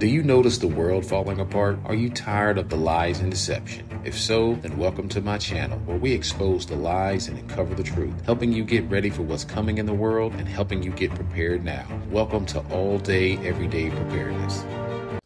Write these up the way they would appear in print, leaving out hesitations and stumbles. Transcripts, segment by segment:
Do you notice the world falling apart? Are you tired of the lies and deception? If so, then welcome to my channel, where we expose the lies and uncover the truth, helping you get ready for what's coming in the world and helping you get prepared now. Welcome to All Day, Everyday Preparedness.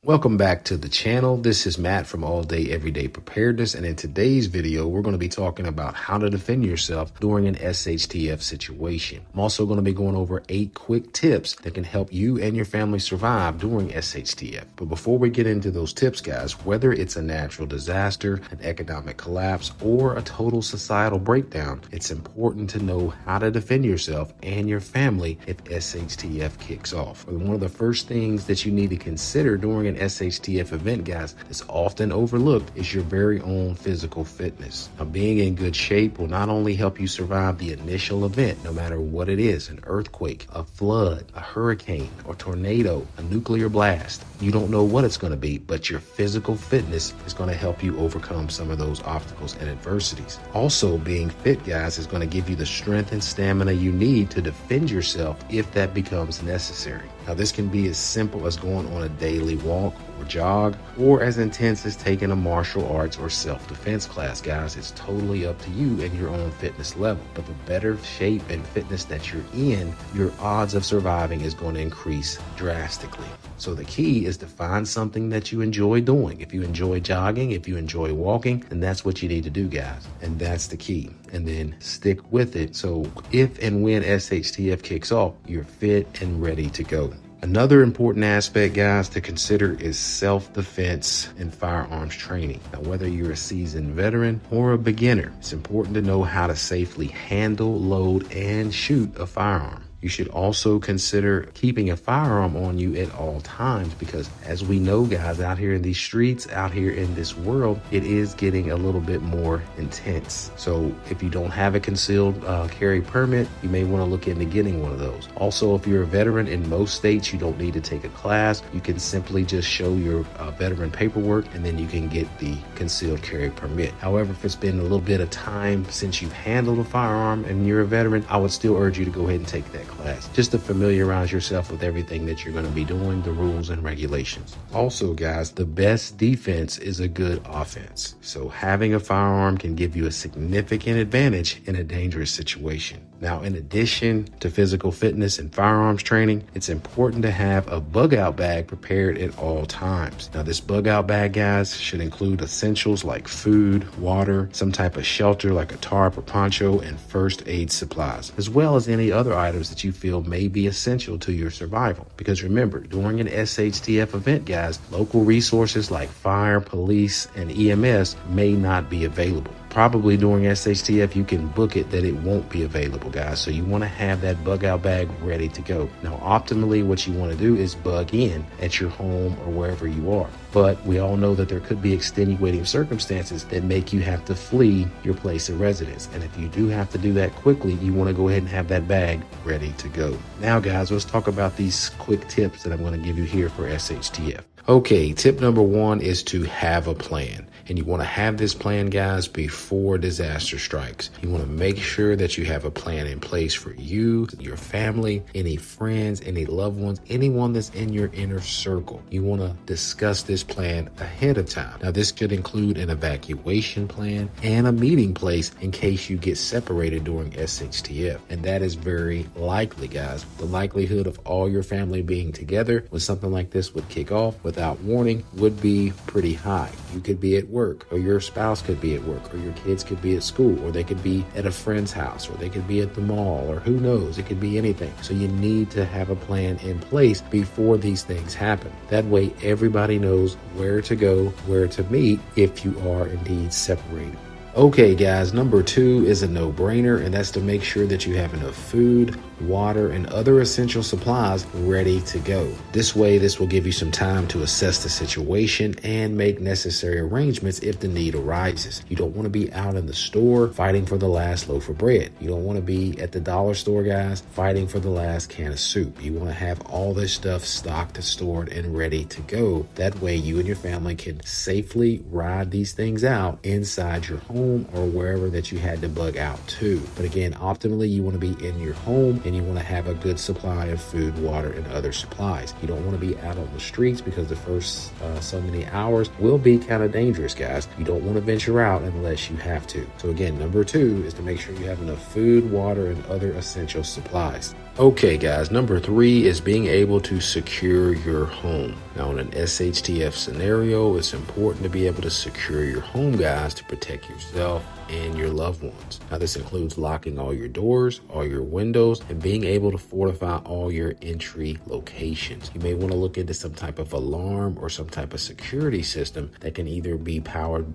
Welcome back to the channel. This is Matt from All Day Everyday Preparedness, and in today's video, we're going to be talking about how to defend yourself during an SHTF situation. I'm also going to be going over 8 quick tips that can help you and your family survive during SHTF. But before we get into those tips, guys, whether it's a natural disaster, an economic collapse, or a total societal breakdown, it's important to know how to defend yourself and your family if SHTF kicks off. One of the first things that you need to consider during an SHTF event, guys, that's often overlooked is your very own physical fitness. Now, being in good shape will not only help you survive the initial event, no matter what it is, an earthquake, a flood, a hurricane, or tornado, a nuclear blast. You don't know what it's going to be, but your physical fitness is going to help you overcome some of those obstacles and adversities. Also, being fit, guys, is going to give you the strength and stamina you need to defend yourself if that becomes necessary. Now, this can be as simple as going on a daily walk or jog, or as intense as taking a martial arts or self-defense class, guys. It's totally up to you and your own fitness level. But the better shape and fitness that you're in, your odds of surviving is going to increase drastically. So the key is to find something that you enjoy doing. If you enjoy jogging, if you enjoy walking, then that's what you need to do, guys. And that's the key. And then stick with it. So if and when SHTF kicks off, you're fit and ready to go. Another important aspect, guys, to consider is self-defense and firearms training. Now, whether you're a seasoned veteran or a beginner, it's important to know how to safely handle, load, and shoot a firearm. You should also consider keeping a firearm on you at all times because, as we know, guys, out here in these streets, out here in this world, it is getting a little bit more intense. So if you don't have a concealed carry permit, you may want to look into getting one of those. Also, if you're a veteran, in most states, you don't need to take a class. You can simply just show your veteran paperwork, and then you can get the concealed carry permit. However, if it's been a little bit of time since you've handled a firearm and you're a veteran, I would still urge you to go ahead and take that class, just to familiarize yourself with everything that you're going to be doing, the rules and regulations. Also, guys, the best defense is a good offense. So having a firearm can give you a significant advantage in a dangerous situation. Now, in addition to physical fitness and firearms training, it's important to have a bug out bag prepared at all times. Now, this bug out bag, guys, should include essentials like food, water, some type of shelter like a tarp or poncho, and first aid supplies, as well as any other items that you feel may be essential to your survival. Because remember, during an SHTF event, guys, local resources like fire, police, and EMS may not be available. Probably during SHTF, you can book it that it won't be available, guys. So you want to have that bug out bag ready to go. Now, optimally, what you want to do is bug in at your home or wherever you are. But we all know that there could be extenuating circumstances that make you have to flee your place of residence. And if you do have to do that quickly, you want to go ahead and have that bag ready to go. Now, guys, let's talk about these quick tips that I'm going to give you here for SHTF. Okay, tip number 1 is to have a plan. And you want to have this plan, guys, before disaster strikes. You want to make sure that you have a plan in place for you, your family, any friends, any loved ones, anyone that's in your inner circle. You want to discuss this plan ahead of time. Now, this could include an evacuation plan and a meeting place in case you get separated during SHTF. And that is very likely, guys. The likelihood of all your family being together when something like this would kick off without warning would be pretty high. You could be at work, or your spouse could be at work, or your kids could be at school, or they could be at a friend's house, or they could be at the mall, or who knows, it could be anything. So you need to have a plan in place before these things happen. That way everybody knows where to go, where to meet if you are indeed separated. Okay, guys, number 2 is a no-brainer, and that's to make sure that you have enough food, water, and other essential supplies ready to go. This way, this will give you some time to assess the situation and make necessary arrangements if the need arises. You don't want to be out in the store fighting for the last loaf of bread. You don't want to be at the dollar store, guys, fighting for the last can of soup. You want to have all this stuff stocked and stored and ready to go. That way, you and your family can safely ride these things out inside your home or wherever that you had to bug out to. But again, optimally, you want to be in your home and you want to have a good supply of food, water, and other supplies. You don't want to be out on the streets because the first so many hours will be kind of dangerous, guys. You don't want to venture out unless you have to. So again, number 2 is to make sure you have enough food, water, and other essential supplies. Okay, guys, number 3 is being able to secure your home. Now, in an SHTF scenario, it's important to be able to secure your home, guys, to protect yourself and your loved ones. Now, this includes locking all your doors, all your windows, and being able to fortify all your entry locations. You may want to look into some type of alarm or some type of security system that can either be powered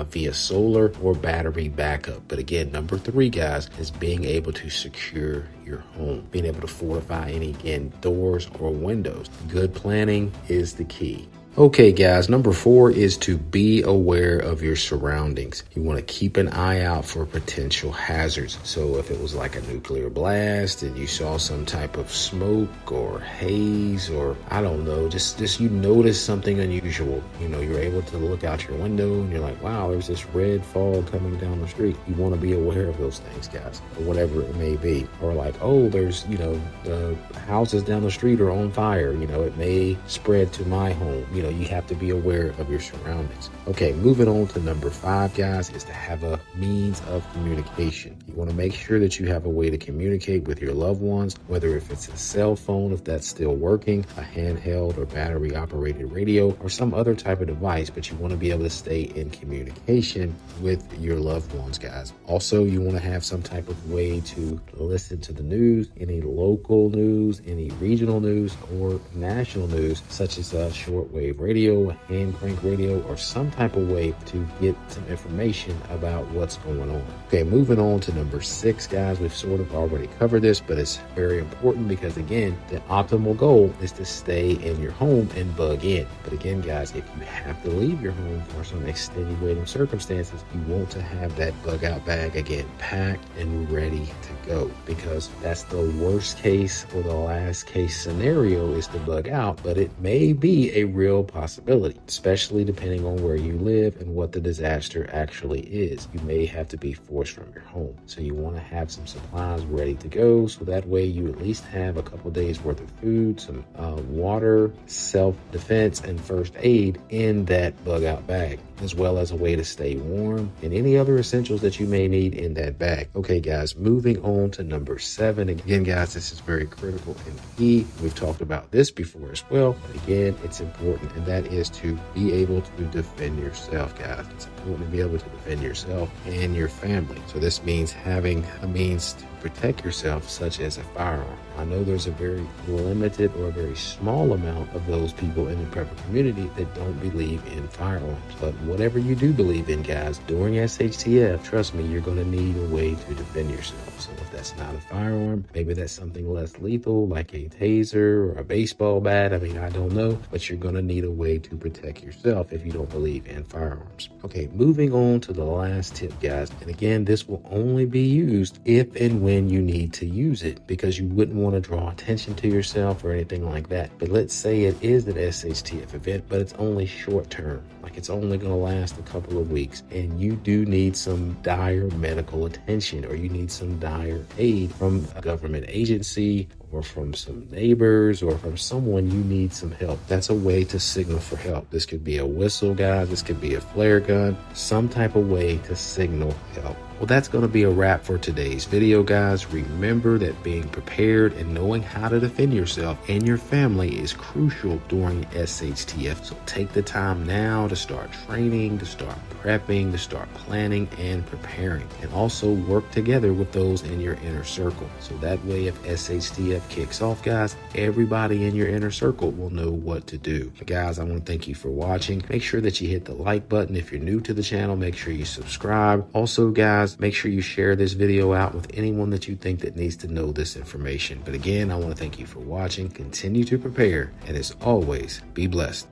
via solar or battery backup. But again, number 3, guys, is being able to secure your home, being able to fortify any, again, doors or windows. Good planning is the key. Okay, guys, number 4 is to be aware of your surroundings. You want to keep an eye out for potential hazards. So if it was like a nuclear blast and you saw some type of smoke or haze, or I don't know, just you notice something unusual, you know, you're able to look out your window and you're like, wow, there's this red fog coming down the street. You want to be aware of those things, guys, or whatever it may be. Or like, oh, there's, you know, the houses down the street are on fire. You know, it may spread to my home. You know, you have to be aware of your surroundings. Okay, moving on to number 5, guys, is to have a means of communication. You want to make sure that you have a way to communicate with your loved ones, whether if it's a cell phone, if that's still working, a handheld or battery operated radio, or some other type of device, but you want to be able to stay in communication with your loved ones, guys. Also, you want to have some type of way to listen to the news, any local news, any regional news, or national news, such as shortwave radio, hand crank radio, or some type of way to get some information about what's going on. Okay, moving on to number 6, guys. We've sort of already covered this, but it's very important because, again, the optimal goal is to stay in your home and bug in. But again, guys, if you have to leave your home for some extenuating circumstances, you want to have that bug out bag, again, packed and ready to go, because that's the worst case or the last case scenario is to bug out, but it may be a real possibility, especially depending on where you live and what the disaster actually is. You may have to be forced from your home. So you want to have some supplies ready to go, so that way you at least have a couple days worth of food, some water, self-defense, and first aid in that bug out bag, as well as a way to stay warm and any other essentials that you may need in that bag. Okay, guys, moving on to number 7. Again, guys, this is very critical and key. We've talked about this before as well, but again, it's important, and that is to be able to defend yourself, guys. It's important to be able to defend yourself and your family. So this means having a means to protect yourself, such as a firearm. I know there's a very limited or a very small amount of those people in the prepper community that don't believe in firearms. But whatever you do believe in, guys, during SHTF, trust me, you're going to need a way to defend yourself. So if that's not a firearm, maybe that's something less lethal, like a taser or a baseball bat. I mean, I don't know, but you're going to need a way to protect yourself if you don't believe in firearms. Okay, moving on to the last tip, guys. And again, this will only be used if and when you need to use it, because you wouldn't want to draw attention to yourself or anything like that. But let's say it is an SHTF event, but it's only short term, like it's only going to last a couple of weeks, and you do need some dire medical attention, or you need some dire aid from a government agency, or from some neighbors, or from someone. You need some help. That's a way to signal for help. This could be a whistle, guys. This could be a flare gun, some type of way to signal help. Well, that's going to be a wrap for today's video, guys. Remember that being prepared and knowing how to defend yourself and your family is crucial during SHTF. So take the time now to start training, to start prepping, to start planning and preparing, and also work together with those in your inner circle. So that way, if SHTF kicks off, guys, everybody in your inner circle will know what to do. But guys, I want to thank you for watching. Make sure that you hit the like button. If you're new to the channel, make sure you subscribe. Also, guys, make sure you share this video out with anyone that you think that needs to know this information. But again, I want to thank you for watching. Continue to prepare, and as always, be blessed.